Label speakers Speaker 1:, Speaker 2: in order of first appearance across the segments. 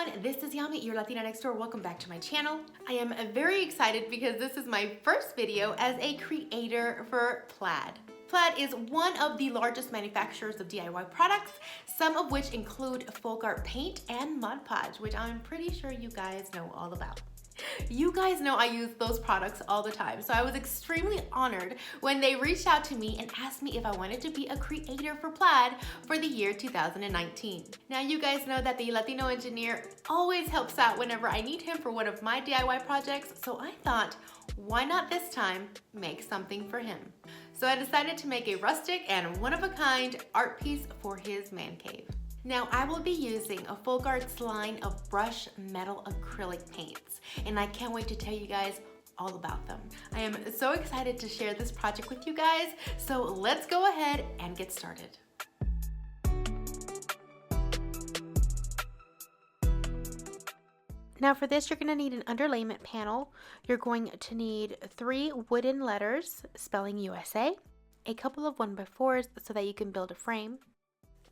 Speaker 1: everyone, this is Yami, your Latina next door. Welcome back to my channel. I am very excited because this is my first video as a creator for Plaid. Plaid is one of the largest manufacturers of DIY products, some of which include Folkart paint and Mod Podge, which I'm pretty sure you guys know all about. You guys know I use those products all the time, so I was extremely honored when they reached out to me and asked me if I wanted to be a creator for Plaid for the year 2019. Now you guys know that the Latino engineer always helps out whenever I need him for one of my DIY projects, so I thought, why not this time make something for him? So I decided to make a rustic and one-of-a-kind art piece for his man cave. Now I will be using a Folkart's line of brushed metal acrylic paints, and I can't wait to tell you guys all about them. I am so excited to share this project with you guys, so let's go ahead and get started. Now for this, you're going to need an underlayment panel. You're going to need 3 wooden letters spelling USA, a couple of 1x4s so that you can build a frame,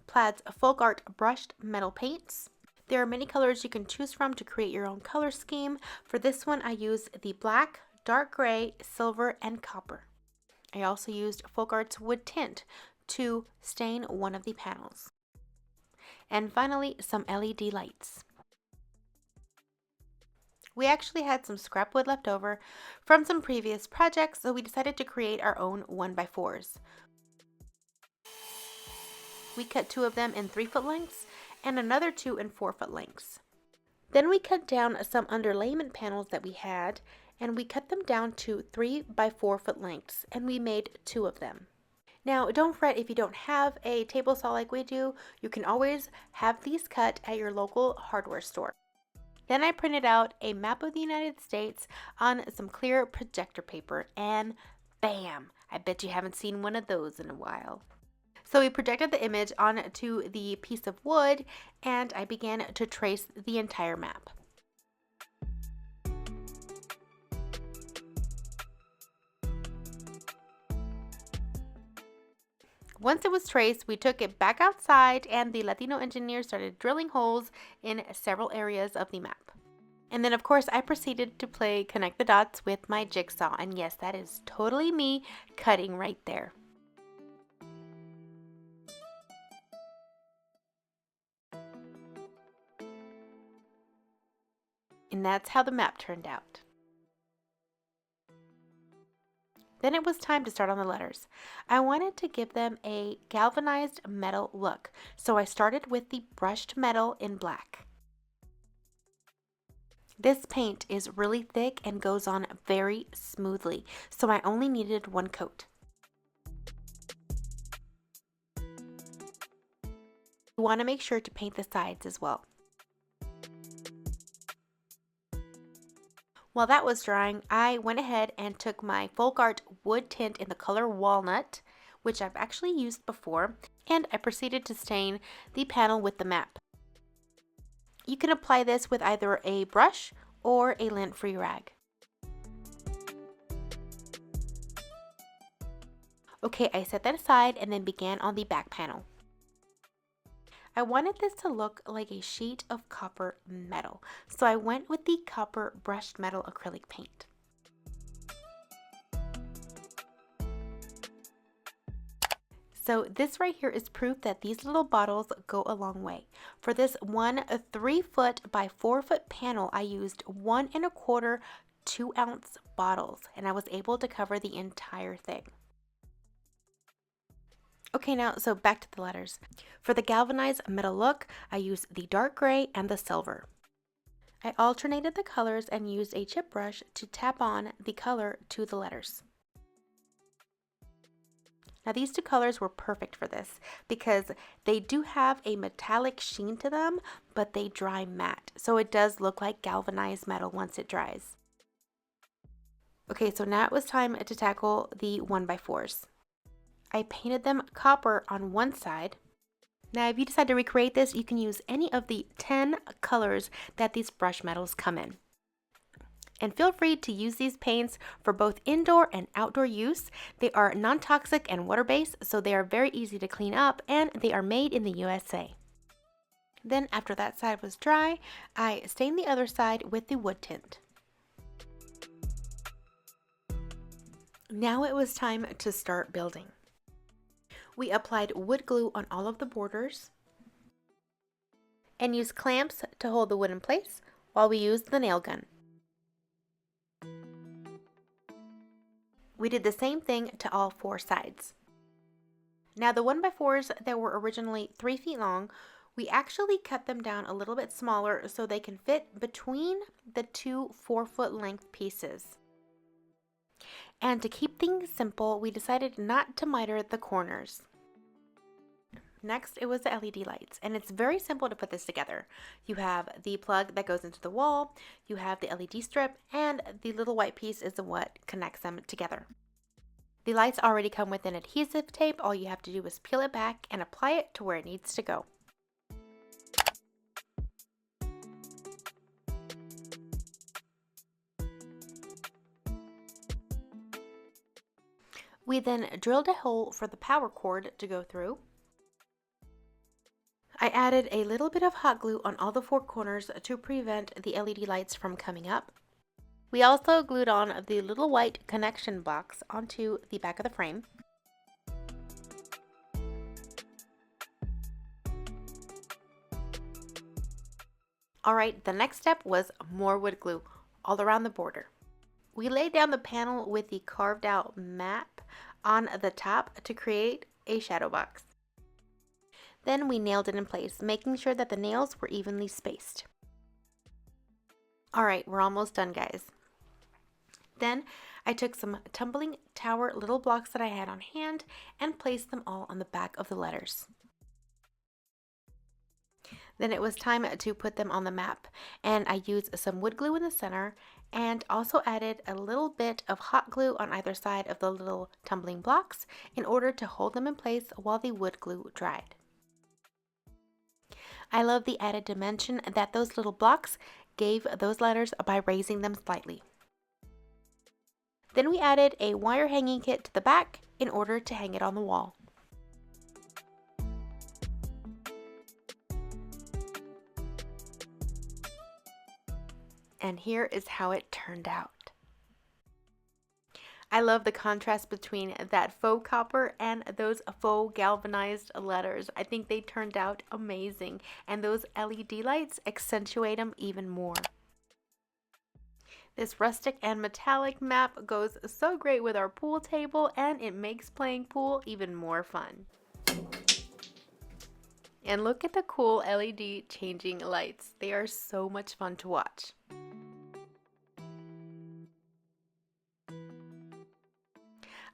Speaker 1: Plaid's Folkart Brushed Metal paints. There are many colors you can choose from to create your own color scheme. For this one, I used the black, dark gray, silver, and copper. I also used Folkart's wood tint to stain one of the panels. And finally, some LED lights. We actually had some scrap wood left over from some previous projects, so we decided to create our own 1x4s. We cut 2 of them in 3-foot lengths and another 2 in 4-foot lengths. Then we cut down some underlayment panels that we had, and we cut them down to 3x4-foot lengths, and we made 2 of them. Now don't fret if you don't have a table saw like we do. You can always have these cut at your local hardware store. Then I printed out a map of the United States on some clear projector paper, and bam! I bet you haven't seen one of those in a while. So we projected the image onto the piece of wood, and I began to trace the entire map. Once it was traced, we took it back outside, and the Latino engineer started drilling holes in several areas of the map. And then of course I proceeded to play connect the dots with my jigsaw, and yes, that is totally me cutting right there. And that's how the map turned out. Then it was time to start on the letters. I wanted to give them a galvanized metal look, so I started with the brushed metal in black. This paint is really thick and goes on very smoothly, so I only needed 1 coat. You want to make sure to paint the sides as well. While that was drying, I went ahead and took my Folkart wood tint in the color Walnut, which I've actually used before, and I proceeded to stain the panel with the map. You can apply this with either a brush or a lint-free rag. Okay, I set that aside and then began on the back panel. I wanted this to look like a sheet of copper metal, so I went with the copper brushed metal acrylic paint. So this right here is proof that these little bottles go a long way. For this 1 3-foot by 4-foot panel, I used 1 1/4 2-ounce bottles, and I was able to cover the entire thing. Okay, now, so back to the letters. For the galvanized metal look, I used the dark gray and the silver. I alternated the colors and used a chip brush to tap on the color to the letters. Now these 2 colors were perfect for this because they do have a metallic sheen to them, but they dry matte, so it does look like galvanized metal once it dries. Okay, so now it was time to tackle the 1x4s. I painted them copper on one side. Now if you decide to recreate this, you can use any of the 10 colors that these brush metals come in. And feel free to use these paints for both indoor and outdoor use. They are non-toxic and water-based, so they are very easy to clean up, and they are made in the USA. Then after that side was dry, I stained the other side with the wood tint. Now it was time to start building. We applied wood glue on all of the borders and used clamps to hold the wood in place while we used the nail gun. We did the same thing to all 4 sides. Now the 1x4s that were originally 3 feet long, we actually cut them down a little bit smaller so they can fit between the 2 4-foot length pieces. And to keep things simple, we decided not to miter the corners. Next, it was the LED lights, and it's very simple to put this together. You have the plug that goes into the wall, you have the LED strip, and the little white piece is what connects them together. The lights already come with an adhesive tape. All you have to do is peel it back and apply it to where it needs to go. We then drilled a hole for the power cord to go through. I added a little bit of hot glue on all the 4 corners to prevent the LED lights from coming up. We also glued on the little white connection box onto the back of the frame. Alright, the next step was more wood glue all around the border. We laid down the panel with the carved out map on the top to create a shadow box. Then we nailed it in place, making sure that the nails were evenly spaced. Alright, we're almost done, guys. Then I took some tumbling tower little blocks that I had on hand and placed them all on the back of the letters. Then it was time to put them on the map, and I used some wood glue in the center and also added a little bit of hot glue on either side of the little tumbling blocks in order to hold them in place while the wood glue dried. I love the added dimension that those little blocks gave those letters by raising them slightly. Then we added a wire hanging kit to the back in order to hang it on the wall. And here is how it turned out. I love the contrast between that faux copper and those faux galvanized letters. I think they turned out amazing, and those LED lights accentuate them even more. This rustic and metallic map goes so great with our pool table, and it makes playing pool even more fun. And look at the cool LED changing lights. They are so much fun to watch.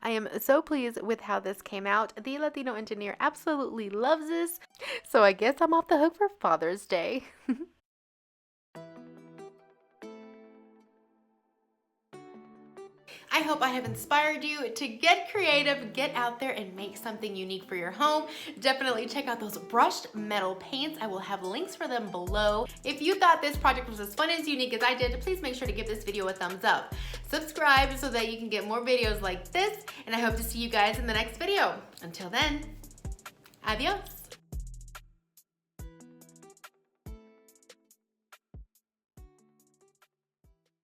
Speaker 1: I am so pleased with how this came out. The Latino engineer absolutely loves this, so I guess I'm off the hook for Father's Day. I hope I have inspired you to get creative, get out there and make something unique for your home. Definitely check out those brushed metal paints. I will have links for them below. If you thought this project was as fun and unique as I did, please make sure to give this video a thumbs up. Subscribe so that you can get more videos like this, and I hope to see you guys in the next video. Until then, adios.